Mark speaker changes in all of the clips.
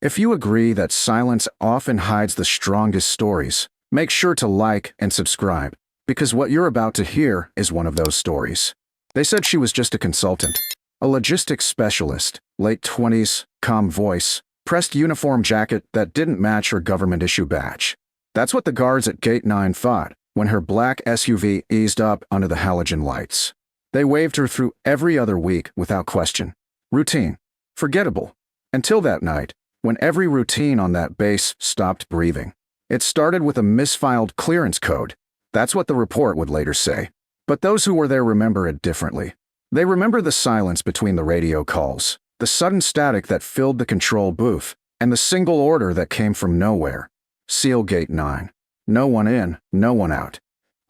Speaker 1: If you agree that silence often hides the strongest stories, make sure to like and subscribe, because what you're about to hear is one of those stories. They said she was just a consultant, a logistics specialist, late 20s, calm voice, pressed uniform jacket that didn't match her government-issue badge. That's what the guards at Gate 9 thought when her black SUV eased up under the halogen lights. They waved her through every other week without question. Routine. Forgettable. Until that night, when every routine on that base stopped breathing. It started with a misfiled clearance code. That's what the report would later say. But those who were there remember it differently. They remember the silence between the radio calls, the sudden static that filled the control booth, and the single order that came from nowhere. Seal Gate 9. No one in, no one out.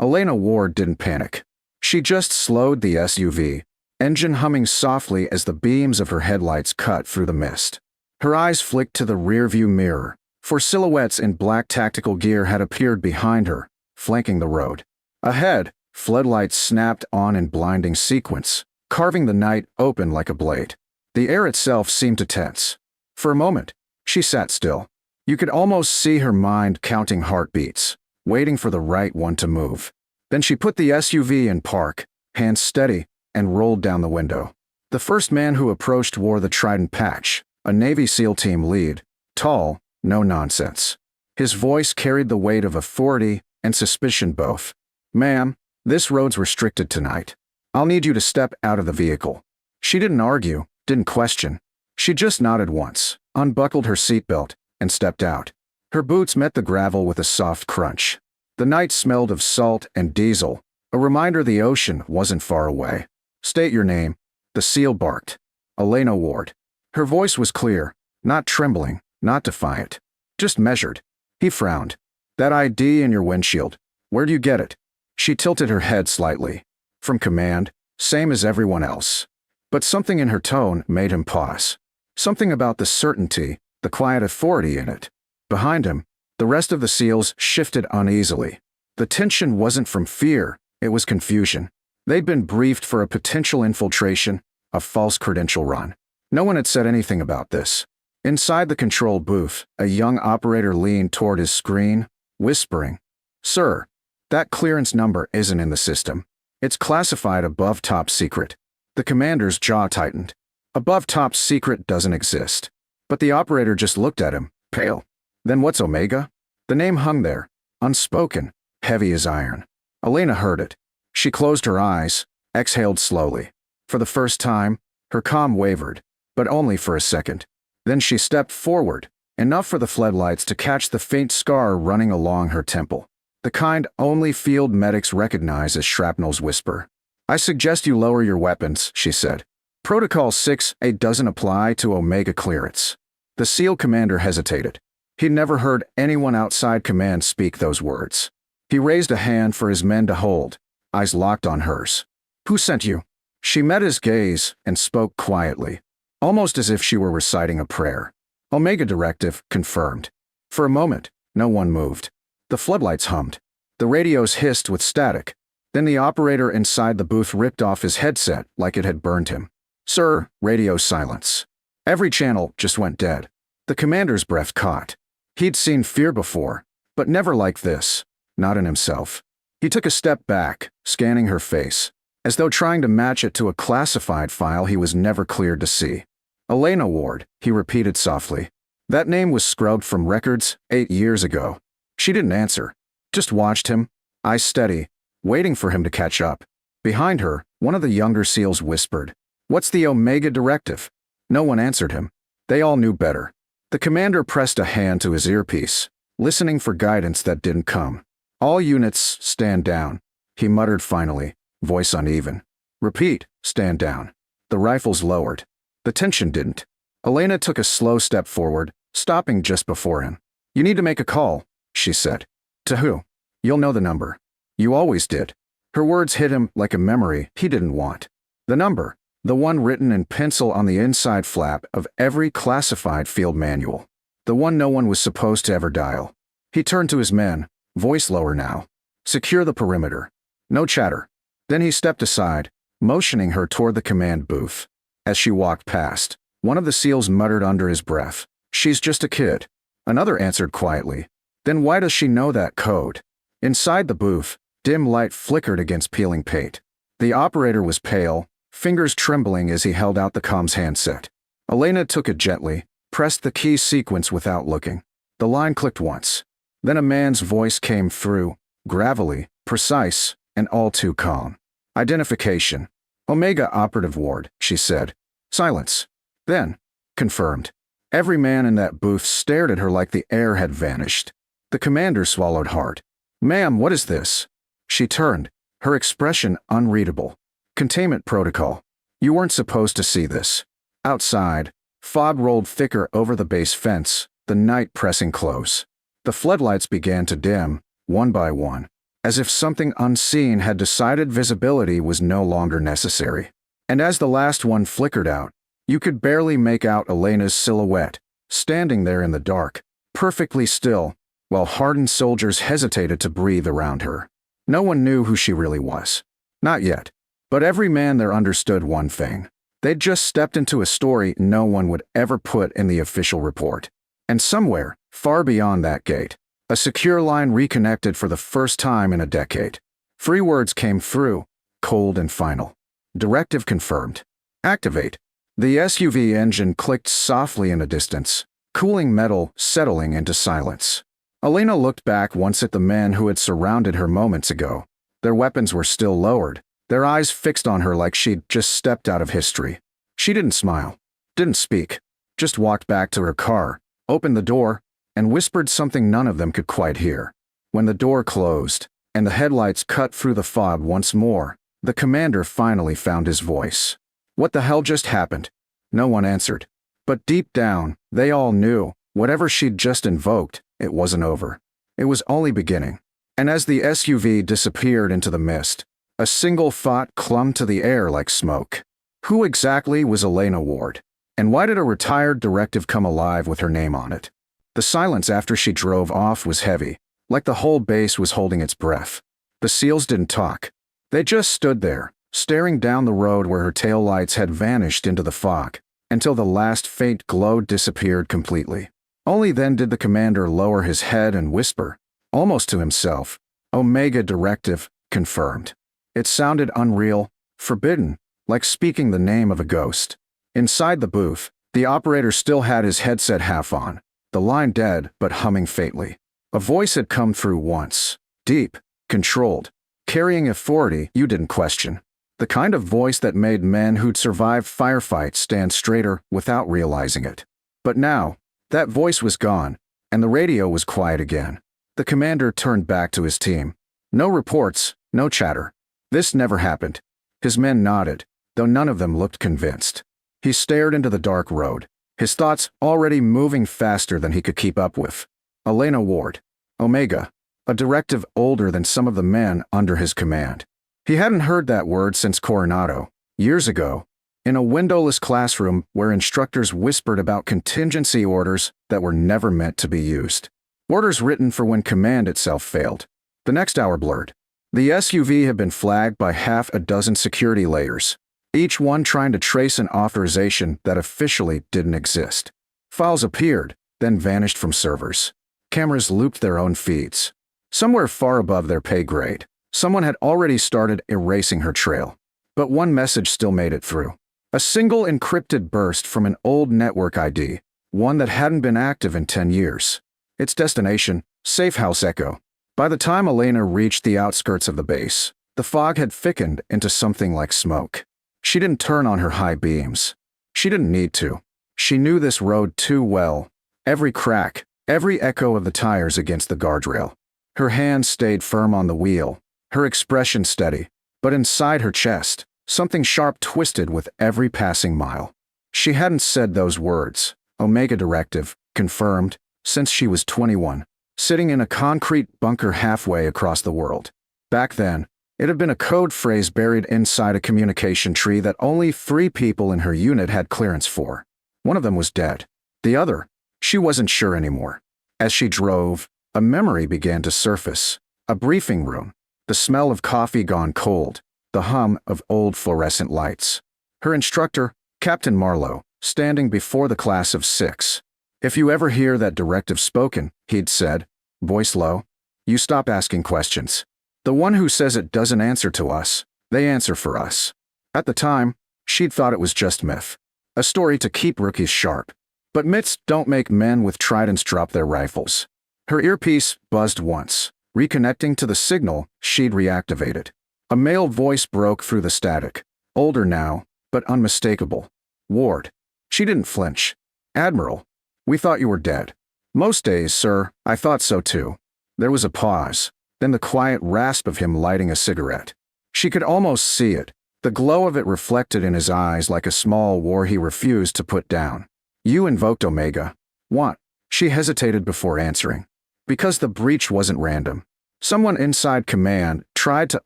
Speaker 1: Elena Ward didn't panic. She just slowed the SUV, engine humming softly as the beams of her headlights cut through the mist. Her eyes flicked to the rearview mirror, for silhouettes in black tactical gear had appeared behind her, flanking the road. Ahead, floodlights snapped on in blinding sequence, carving the night open like a blade. The air itself seemed to tense. For a moment, she sat still. You could almost see her mind counting heartbeats, waiting for the right one to move. Then she put the SUV in park, hands steady, and rolled down the window. The first man who approached wore the trident patch, a Navy SEAL team lead, tall, no nonsense. His voice carried the weight of authority and suspicion both. "Ma'am, this road's restricted tonight. I'll need you to step out of the vehicle." She didn't argue, didn't question. She just nodded once, unbuckled her seatbelt, and stepped out. Her boots met the gravel with a soft crunch. The night smelled of salt and diesel, a reminder the ocean wasn't far away. "State your name," the SEAL barked. "Elena Ward." Her voice was clear, not trembling, not defiant, just measured. He frowned. "That ID in your windshield, where'd you get it?" She tilted her head slightly. "From command, same as everyone else." But something in her tone made him pause. Something about the certainty, the quiet authority in it. Behind him, the rest of the SEALs shifted uneasily. The tension wasn't from fear, it was confusion. They'd been briefed for a potential infiltration, a false credential run. No one had said anything about this. Inside the control booth, a young operator leaned toward his screen, whispering, "Sir, that clearance number isn't in the system. It's classified above top secret." The commander's jaw tightened. Above top secret doesn't exist. But the operator just looked at him, pale. "Then what's Omega?" The name hung there, unspoken, heavy as iron. Elena heard it. She closed her eyes, exhaled slowly. For the first time, her calm wavered, but only for a second. Then she stepped forward, enough for the floodlights to catch the faint scar running along her temple. The kind only field medics recognize as shrapnel's whisper. "I suggest you lower your weapons," she said. "Protocol 6A doesn't apply to Omega clearance." The SEAL commander hesitated. He'd never heard anyone outside command speak those words. He raised a hand for his men to hold, eyes locked on hers. "Who sent you?" She met his gaze and spoke quietly, almost as if she were reciting a prayer. "Omega Directive confirmed." For a moment, no one moved. The floodlights hummed. The radios hissed with static. Then the operator inside the booth ripped off his headset like it had burned him. "Sir," radio silence. Every channel just went dead. The commander's breath caught. He'd seen fear before, but never like this, not in himself. He took a step back, scanning her face, as though trying to match it to a classified file he was never cleared to see. "Elena Ward," he repeated softly. That name was scrubbed from records 8 years ago. She didn't answer, just watched him, eyes steady, waiting for him to catch up. Behind her, one of the younger SEALs whispered, "What's the Omega Directive?" No one answered him. They all knew better. The commander pressed a hand to his earpiece, listening for guidance that didn't come. "All units, stand down," he muttered finally, voice uneven. "Repeat, stand down." The rifles lowered. The tension didn't. Elena took a slow step forward, stopping just before him. "You need to make a call," she said. "To who?" "You'll know the number." "You always did." Her words hit him like a memory he didn't want. The number, the one written in pencil on the inside flap of every classified field manual. The one no one was supposed to ever dial. He turned to his men, voice lower now. "Secure the perimeter." No chatter. Then he stepped aside, motioning her toward the command booth. As she walked past, one of the SEALs muttered under his breath, She's just a kid. Another answered quietly. Then why does she know that code? Inside the booth, dim light flickered against peeling paint. The operator was pale, fingers trembling as he held out the comms handset. Elena took it gently, pressed the key sequence without looking. The line clicked once. Then a man's voice came through, gravelly, precise, and all too calm. Identification. Omega Operative Ward, she said. Silence. Then, confirmed. Every man in that booth stared at her like the air had vanished. The commander swallowed hard. Ma'am, what is this? She turned, her expression unreadable. Containment protocol. You weren't supposed to see this. Outside, fog rolled thicker over the base fence, the night pressing close. The floodlights began to dim, one by one, as if something unseen had decided visibility was no longer necessary. And as the last one flickered out, you could barely make out Elena's silhouette, standing there in the dark, perfectly still, while hardened soldiers hesitated to breathe around her. No one knew who she really was. Not yet. But every man there understood one thing. They'd just stepped into a story no one would ever put in the official report. And somewhere, far beyond that gate, a secure line reconnected for the first time in a decade. 3 words came through, cold and final. Directive confirmed. Activate. The SUV engine clicked softly in the distance, cooling metal settling into silence. Elena looked back once at the men who had surrounded her moments ago. Their weapons were still lowered, their eyes fixed on her like she'd just stepped out of history. She didn't smile, didn't speak, just walked back to her car, opened the door, and whispered something none of them could quite hear. When the door closed, and the headlights cut through the fog once more, the commander finally found his voice. What the hell just happened? No one answered. But deep down, they all knew, whatever she'd just invoked, it wasn't over. It was only beginning. And as the SUV disappeared into the mist, a single thought clung to the air like smoke. Who exactly was Elena Ward? And why did a retired directive come alive with her name on it? The silence after she drove off was heavy, like the whole base was holding its breath. The SEALs didn't talk. They just stood there, staring down the road where her taillights had vanished into the fog, until the last faint glow disappeared completely. Only then did the commander lower his head and whisper, almost to himself, Omega Directive, confirmed. It sounded unreal, forbidden, like speaking the name of a ghost. Inside the booth, the operator still had his headset half on, the line dead but humming faintly. A voice had come through once, deep, controlled, carrying authority you didn't question. The kind of voice that made men who'd survived firefights stand straighter without realizing it. But now, that voice was gone, and the radio was quiet again. The commander turned back to his team. No reports, no chatter. This never happened. His men nodded, though none of them looked convinced. He stared into the dark road, his thoughts already moving faster than he could keep up with. Elena Ward. Omega. A directive older than some of the men under his command. He hadn't heard that word since Coronado, years ago, in a windowless classroom where instructors whispered about contingency orders that were never meant to be used. Orders written for when command itself failed. The next hour blurred. The SUV had been flagged by half a dozen security layers, each one trying to trace an authorization that officially didn't exist. Files appeared, then vanished from servers. Cameras looped their own feeds. Somewhere far above their pay grade, someone had already started erasing her trail. But one message still made it through. A single encrypted burst from an old network ID, one that hadn't been active in 10 years. Its destination, Safe House Echo. By the time Elena reached the outskirts of the base, the fog had thickened into something like smoke. She didn't turn on her high beams. She didn't need to. She knew this road too well. Every crack, every echo of the tires against the guardrail. Her hand stayed firm on the wheel, her expression steady, but inside her chest, something sharp twisted with every passing mile. She hadn't said those words, Omega Directive, confirmed, since she was 21, sitting in a concrete bunker halfway across the world. Back then, it had been a code phrase buried inside a communication tree that only 3 people in her unit had clearance for. One of them was dead. The other, she wasn't sure anymore. As she drove, a memory began to surface. A briefing room, the smell of coffee gone cold, the hum of old fluorescent lights. Her instructor, Captain Marlowe, standing before the class of 6. If you ever hear that directive spoken, he'd said, voice low, you stop asking questions. The one who says it doesn't answer to us, they answer for us. At the time, she'd thought it was just myth. A story to keep rookies sharp. But myths don't make men with tridents drop their rifles. Her earpiece buzzed once, reconnecting to the signal she'd reactivated. A male voice broke through the static, older now, but unmistakable. Ward. She didn't flinch. Admiral. We thought you were dead. Most days, sir, I thought so too. There was a pause, then the quiet rasp of him lighting a cigarette. She could almost see it, the glow of it reflected in his eyes like a small war he refused to put down. You invoked Omega. What? She hesitated before answering. Because the breach wasn't random. Someone inside command tried to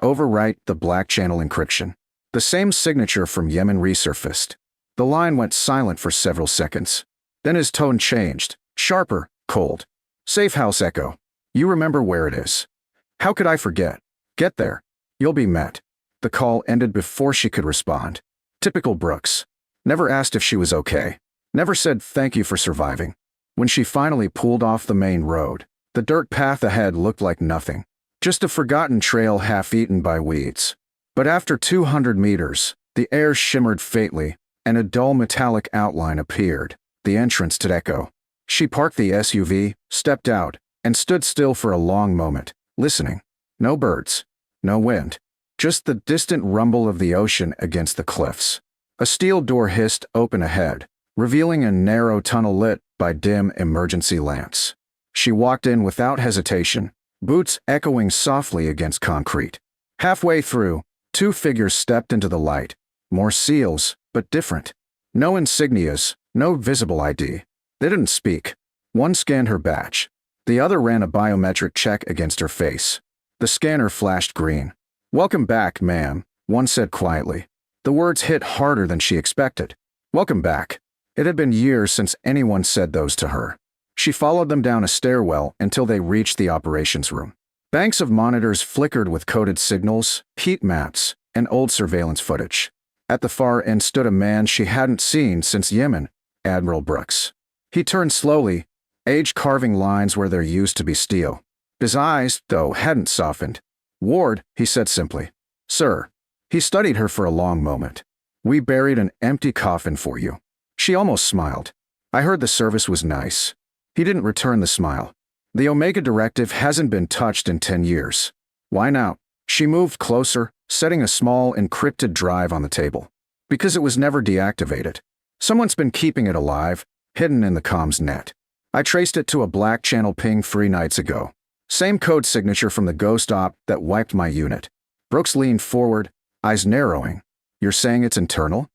Speaker 1: overwrite the black channel encryption. The same signature from Yemen resurfaced. The line went silent for several seconds. Then his tone changed, sharper, cold. Safe house echo. You remember where it is. How could I forget? Get there. You'll be met. The call ended before she could respond. Typical Brooks. Never asked if she was okay. Never said thank you for surviving. When she finally pulled off the main road, the dirt path ahead looked like nothing. Just a forgotten trail half-eaten by weeds. But after 200 meters, the air shimmered faintly, and a dull metallic outline appeared, the entrance to Echo. She parked the SUV, stepped out, and stood still for a long moment, listening. No birds. No wind. Just the distant rumble of the ocean against the cliffs. A steel door hissed open ahead, revealing a narrow tunnel lit by dim emergency lamps. She walked in without hesitation, boots echoing softly against concrete. Halfway through, two figures stepped into the light. More SEALs, but different. No insignias, no visible ID. They didn't speak. One scanned her badge. The other ran a biometric check against her face. The scanner flashed green. Welcome back, ma'am, one said quietly. The words hit harder than she expected. Welcome back. It had been years since anyone said those to her. She followed them down a stairwell until they reached the operations room. Banks of monitors flickered with coded signals, heat maps, and old surveillance footage. At the far end stood a man she hadn't seen since Yemen, Admiral Brooks. He turned slowly, age carving lines where there used to be steel. His eyes, though, hadn't softened. Ward, he said simply. Sir. He studied her for a long moment. We buried an empty coffin for you. She almost smiled. I heard the service was nice. He didn't return the smile. The Omega Directive hasn't been touched in 10 years. Why now? She moved closer, setting a small encrypted drive on the table. Because it was never deactivated. Someone's been keeping it alive, hidden in the comms net. I traced it to a black channel ping 3 nights ago. Same code signature from the ghost op that wiped my unit. Brooks leaned forward, eyes narrowing. You're saying it's internal?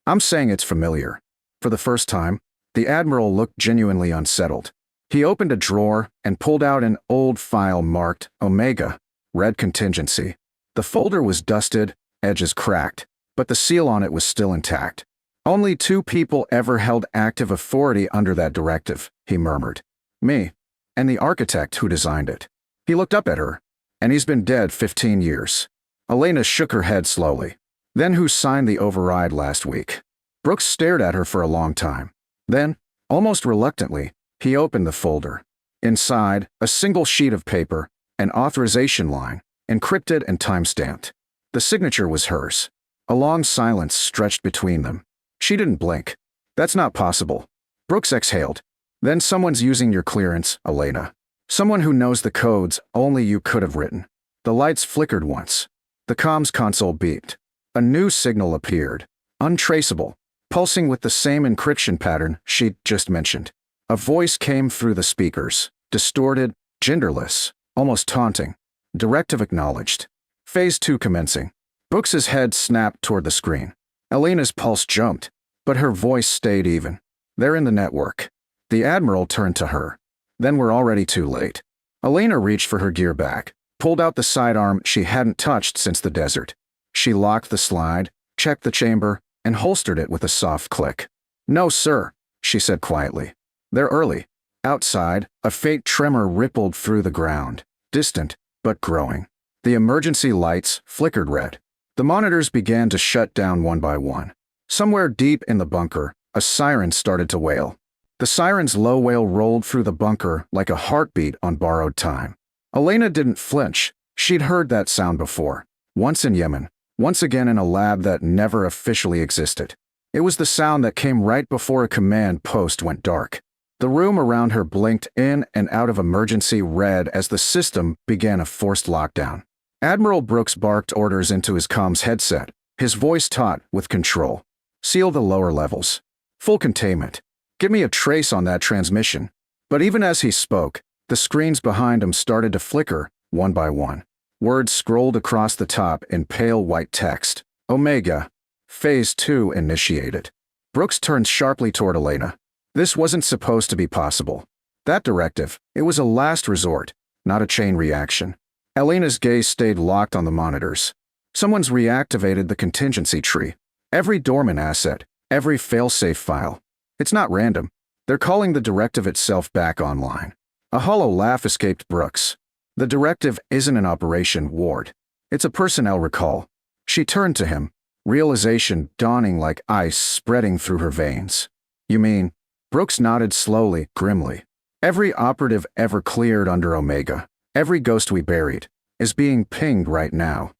Speaker 1: I'm saying it's familiar. For the first time, the Admiral looked genuinely unsettled. He opened a drawer and pulled out an old file marked Omega, red contingency. The folder was dusted, edges cracked, but the seal on it was still intact. Only 2 people ever held active authority under that directive, he murmured. Me. And the architect who designed it. He looked up at her, and he's been dead 15 years. Elena shook her head slowly. Then who signed the override last week? Brooks stared at her for a long time. Then, almost reluctantly, he opened the folder. Inside, a single sheet of paper, an authorization line, encrypted and time-stamped. The signature was hers. A long silence stretched between them. She didn't blink. That's not possible. Brooks exhaled. Then someone's using your clearance, Elena. Someone who knows the codes only you could have written. The lights flickered once. The comms console beeped. A new signal appeared. Untraceable. Pulsing with the same encryption pattern she'd just mentioned. A voice came through the speakers. Distorted, genderless, almost taunting. Directive acknowledged. Phase 2 commencing. Brooks's head snapped toward the screen. Elena's pulse jumped, but her voice stayed even. They're in the network. The Admiral turned to her. Then we're already too late. Elena reached for her gear bag, pulled out the sidearm she hadn't touched since the desert. She locked the slide, checked the chamber, and holstered it with a soft click. No, sir, she said quietly. They're early. Outside, a faint tremor rippled through the ground, distant, but growing. The emergency lights flickered red. The monitors began to shut down one by one. Somewhere deep in the bunker, a siren started to wail. The siren's low wail rolled through the bunker like a heartbeat on borrowed time. Elena didn't flinch. She'd heard that sound before. Once in Yemen, once again in a lab that never officially existed. It was the sound that came right before a command post went dark. The room around her blinked in and out of emergency red as the system began a forced lockdown. Admiral Brooks barked orders into his comms headset, his voice taut with control. Seal the lower levels. Full containment. Give me a trace on that transmission. But even as he spoke, the screens behind him started to flicker, one by one. Words scrolled across the top in pale white text. Omega. Phase 2 initiated. Brooks turned sharply toward Elena. This wasn't supposed to be possible. That directive, it was a last resort, not a chain reaction. Elena's gaze stayed locked on the monitors. Someone's reactivated the contingency tree. Every dormant asset, every failsafe file. It's not random. They're calling the directive itself back online. A hollow laugh escaped Brooks. The directive isn't an operation, Ward. It's a personnel recall. She turned to him, realization dawning like ice spreading through her veins. You mean? Brooks nodded slowly, grimly. Every operative ever cleared under Omega, every ghost we buried, is being pinged right now.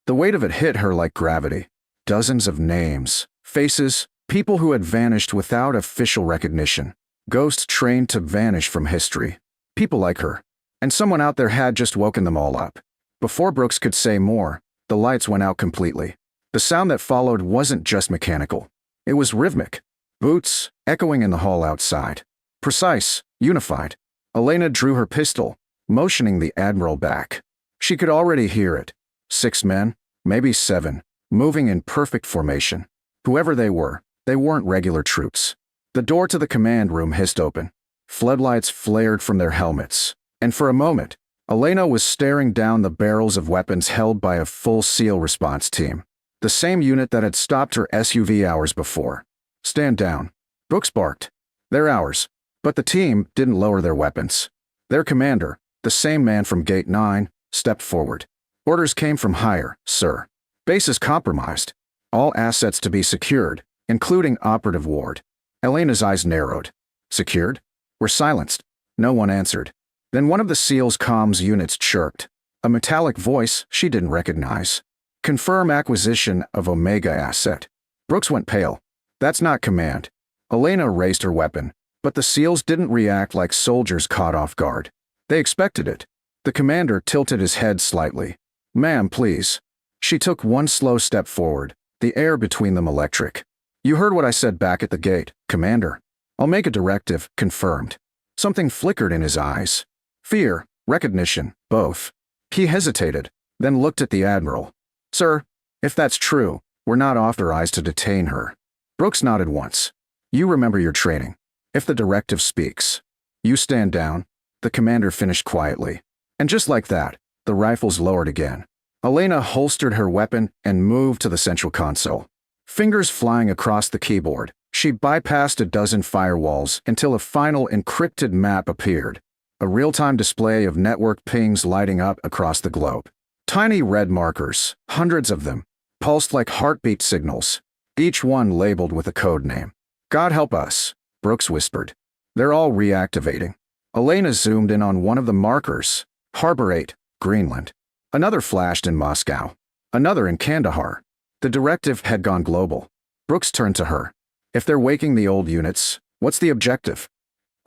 Speaker 1: The weight of it hit her like gravity. Dozens of names, faces, people who had vanished without official recognition. Ghosts trained to vanish from history. People like her. And someone out there had just woken them all up. Before Brooks could say more, the lights went out completely. The sound that followed wasn't just mechanical. It was rhythmic. Boots, echoing in the hall outside. Precise, unified. Elena drew her pistol, motioning the Admiral back. She could already hear it. 6 men, maybe 7, moving in perfect formation. Whoever they weren't regular troops. The door to the command room hissed open. Floodlights flared from their helmets. And for a moment, Elena was staring down the barrels of weapons held by a full SEAL response team. The same unit that had stopped her SUV hours before. Stand down. Brooks barked. They're ours. But the team didn't lower their weapons. Their commander, the same man from Gate 9, stepped forward. Orders came from higher, sir. Base is compromised. All assets to be secured, including operative Ward. Elena's eyes narrowed. Secured? We're silenced. No one answered. Then one of the SEAL's comms units chirped. A metallic voice she didn't recognize. Confirm acquisition of Omega asset. Brooks went pale. That's not command. Elena raised her weapon, but the SEALs didn't react like soldiers caught off guard. They expected it. The commander tilted his head slightly. Ma'am, please. She took one slow step forward, the air between them electric. You heard what I said back at the gate, Commander. I'll make a directive, confirmed. Something flickered in his eyes. Fear, recognition, both. He hesitated, then looked at the Admiral. Sir, if that's true, we're not authorized to detain her. Brooks nodded once. You remember your training. If the directive speaks, you stand down. The commander finished quietly. And just like that, the rifles lowered again. Elena holstered her weapon and moved to the central console. Fingers flying across the keyboard, she bypassed a dozen firewalls until a final encrypted map appeared. A real-time display of network pings lighting up across the globe. Tiny red markers, hundreds of them, pulsed like heartbeat signals, each one labeled with a code name. God help us, Brooks whispered. They're all reactivating. Elena zoomed in on one of the markers. Harbor 8, Greenland. Another flashed in Moscow. Another in Kandahar. The directive had gone global. Brooks turned to her. If they're waking the old units, what's the objective?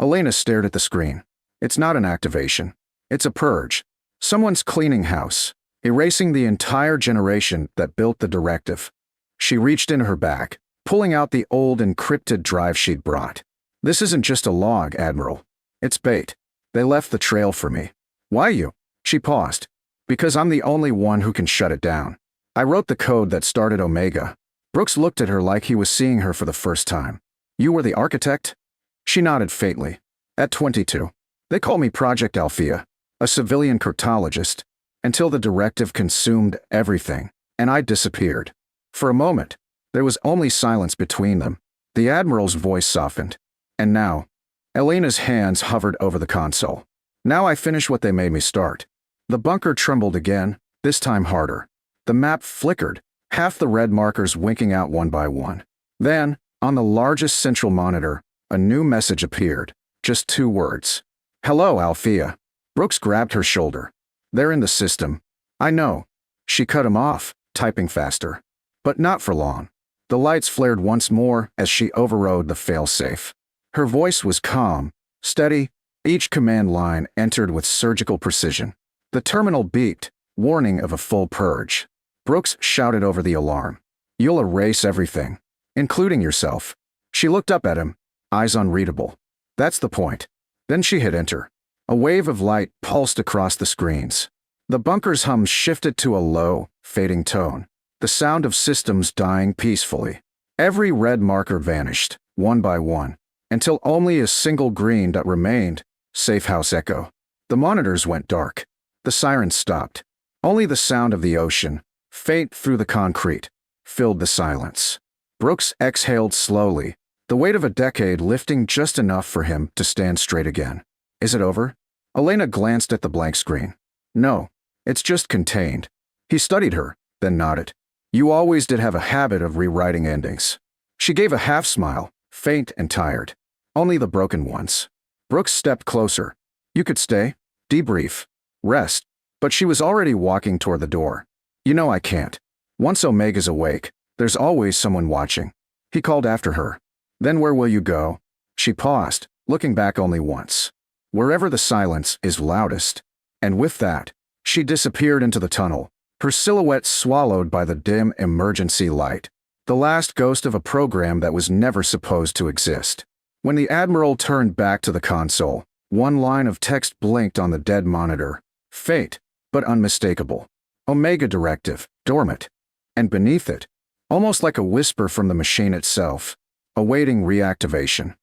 Speaker 1: Elena stared at the screen. It's not an activation. It's a purge. Someone's cleaning house, erasing the entire generation that built the directive. She reached into her bag, pulling out the old encrypted drive she'd brought. This isn't just a log, Admiral. It's bait. They left the trail for me. Why you? She paused. Because I'm the only one who can shut it down. I wrote the code that started Omega. Brooks looked at her like he was seeing her for the first time. You were the architect? She nodded faintly. At 22. They call me Project Althea, a civilian cartologist, until the directive consumed everything, and I disappeared. For a moment, there was only silence between them. The Admiral's voice softened. And now, Elena's hands hovered over the console. Now I finish what they made me start. The bunker trembled again, this time harder. The map flickered, half the red markers winking out one by one. Then, on the largest central monitor, A new message appeared. Just 2 words. Hello, Althea. Brooks grabbed her shoulder. They're in the system. I know. She cut him off, typing faster. But not for long. The lights flared once more as she overrode the failsafe. Her voice was calm, steady. Each command line entered with surgical precision. The terminal beeped, warning of a full purge. Brooks shouted over the alarm. You'll erase everything, including yourself. She looked up at him, eyes unreadable. That's the point. Then she hit enter. A wave of light pulsed across the screens. The bunker's hum shifted to a low, fading tone, the sound of systems dying peacefully. Every red marker vanished, one by one, until only a single green dot remained. Safe house echo. The monitors went dark. The sirens stopped. Only the sound of the ocean, faint through the concrete, filled the silence. Brooks exhaled slowly, the weight of a decade lifting just enough for him to stand straight again. Is it over? Elena glanced at the blank screen. No, it's just contained. He studied her, then nodded. You always did have a habit of rewriting endings. She gave a half smile, faint and tired. Only the broken ones. Brooks stepped closer. You could stay, debrief, rest, but she was already walking toward the door. You know I can't. Once Omega's awake, there's always someone watching. He called after her. Then where will you go? She paused, looking back only once. Wherever the silence is loudest. And with that, she disappeared into the tunnel, her silhouette swallowed by the dim emergency light, the last ghost of a program that was never supposed to exist. When the Admiral turned back to the console, one line of text blinked on the dead monitor. Faint, but unmistakable. Omega Directive, dormant. And beneath it, almost like a whisper from the machine itself, awaiting reactivation.